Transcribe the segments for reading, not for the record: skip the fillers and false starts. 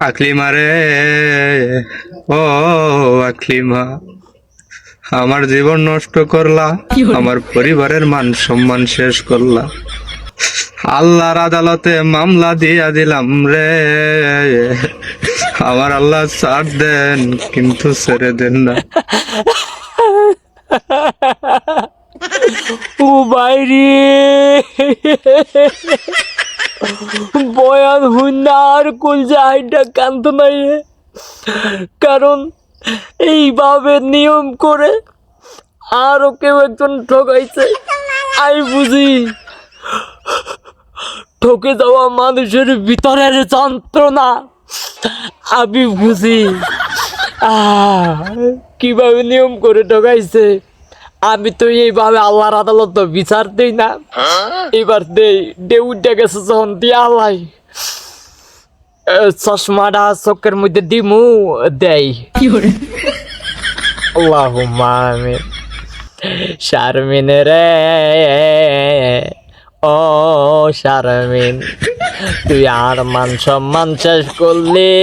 আকলিমা রে, ও আকলিমা, আমার জীবন নষ্ট করলা, আমার পরিবারের মান সম্মান শেষ করলা। আল্লাহর আদালতে মামলা দিয়া দিলাম রে, আমার আল্লাহ ছাড় দেন কিন্তু ছেড়ে দেন না। ও বাইরে বয়ান হুন্না আর কুল যাইটা কান্ত নাই রে। কারণ এইভাবে নিয়ম করে আরো কেউ একজন ঠকাইছে। আমি বুঝি ঠকে যাওয়া মানুষের ভিতরের যন্ত্রণা আমি বুঝি। কিভাবে নিয়ম করে ঠকাইছে। আমি তো এইভাবে আল্লাহর আদালত বিচার দেই না, এবার দেই ডেউটা গেছে যখন দিয়া আল্লাহ চশমাটা চোখের মধ্যে দিমু দেই। আল্লাহুম্মা আমিন। শারমিন রে, ও শারমিন, তুই আর মান সম্মান শেষ করলি,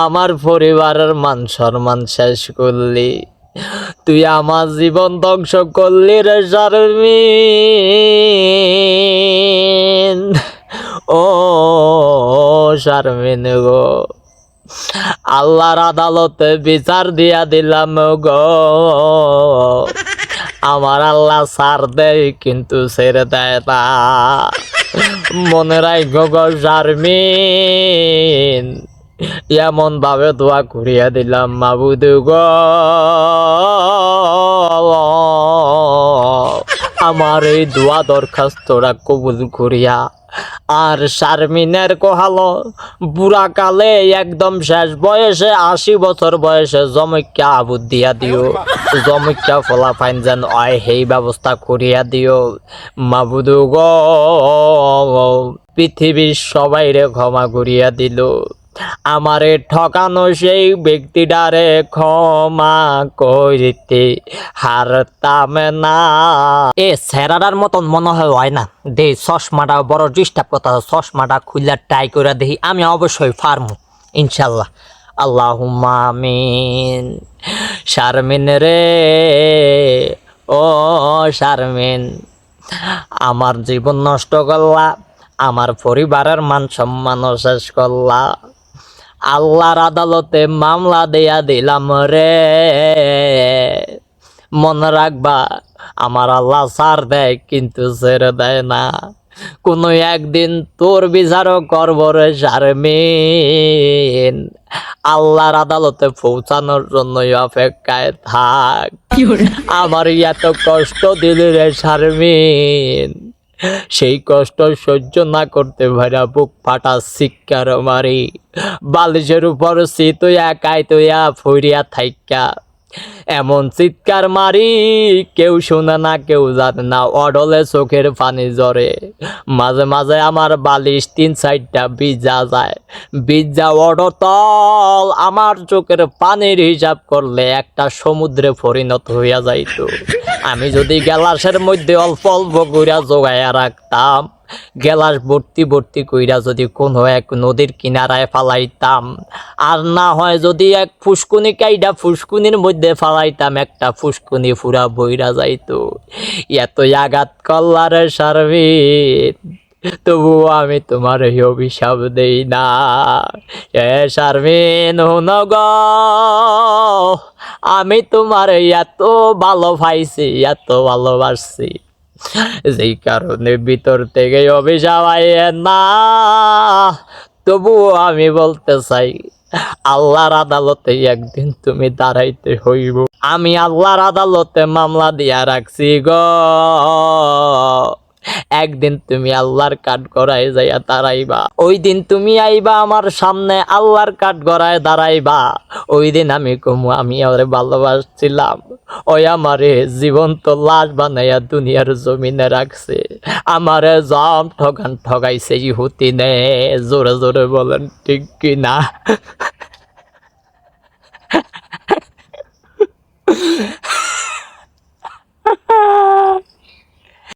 আমার পরিবারের মান সম্মান শেষ করলি, তুই আমার জীবন ধ্বংস করলি রে শারমিন। ও শারমিন গো, আল্লাহর আদালতে বিচার দিয়া দিলাম গো, আমার আল্লাহ ছাড় দেয় কিন্তু ছেড়ে দেয় না। মনে রাখো গো শারমিন, এমন ভাবে দোয়া করিয়া দিলাম মাবুদ গো, আমার এই দোয়া দরখাস্তরা কবুল করিয়া আর শারমিনের কোহালো বুড়া কালে একদম শেষ বয়সে 80 বছর বয়সে জমৈক্যা আবুদ দিয়া দিও, জমৈক্যা ফলাফাইন যেন হয় সেই ব্যবস্থা করিয়া দিও মাবুদ গো। পৃথিবীর সবাইরে ক্ষমা করিয়া দিল, আমারে ঠকানো সেই ব্যক্তিটারে ক্ষমা করিতে হারতাম না। এ সেরাটার মতন মনে হয় না দে, চশমাটা বড় ডিস্টার্ব কথা, চশমাটা খুললে ট্রাই করে দেখি, আমি অবশ্যই পারমু ইনশাল্লাহ। আল্লাহুম্মা আমিন। শারমিন রে, ও শারমিন, আমার জীবন নষ্ট করলা, আমার পরিবারের মান সম্মান শেষ করলা, আল্লাহর আদালতে মামলা দেয়া দিলাম রে। মনে রাখবা আমার আল্লাহ ছাড় দেয় কিন্তু ছেড়ে দেয় না, কোনো একদিন তোর বিচারও করব রে শারমিন। আল্লাহর আদালতে পৌঁছানোর জন্যই অপেক্ষায় থাক। আমার এত কষ্ট দিলি রে শারমিন, সেই কষ্ট সহ্য না করতে ভাইরা বুক ফাটা শিক্ষার মারি বালিশের উপর তুই একাই তুইয়া ফুরিয়া থাইকা এমন চিৎকার মারি, কেউ শুনে না কেউ জানে না, অডলে চোখের পানি ঝরে, মাঝে মাঝে আমার বালিশ 3-4টা ভিজা যায়, ভিজা অডতল আমার চোখের পানির হিসাব করলে একটা সমুদ্রে পরিণত হইয়া যাইত। আমি যদি গ্লাসের মধ্যে অল্প অল্প কইরা জোগাইয়া রাখতাম, গ্লাস ভর্তি ভর্তি কইরা যদি কোনো এক নদীর কিনারায় ফালাইতাম, আর না হয় যদি এক ফুসকুনি কাইডা ফুসকুনির মধ্যে ফালাইতাম, একটা ফুসকুনি পুরা বইরা যাইতো। এত আঘাত করলারে শারমিন, তবুও আমি তোমার এই অভিশাপ দেই না। এ শারমিন হুন গো, আমি তোমার এত ভালো পাইছি, এত ভালোবাসছি, যেই কারণে ভিতর থেকে অভিশাপ আইয়ে না। তবুও আমি বলতে চাই, আল্লাহর আদালতে একদিন তুমি দাঁড়াইতে হইব। আমি আল্লাহর আদালতে মামলা দিয়া রাখছি গো, একদিন তুমি আল্লাহর কাঠ গড়ায় যাইয়া দাঁড়াইবা, ওই দিন তুমি আইবা আমার সামনে আল্লাহর কাঠ গড়ায় দাঁড়াইবা, ওই দিন আমি কমু আমি ওরে ভালোবাসছিলাম, ওই আমারে জীবন্ত লাশ বানাইয়া দুনিয়ার জমিনে রাখছে, আমারে জম ঠগান ঠগাইছে ইহুতি নে। জোরে জোরে বলেন ঠিক কিনা?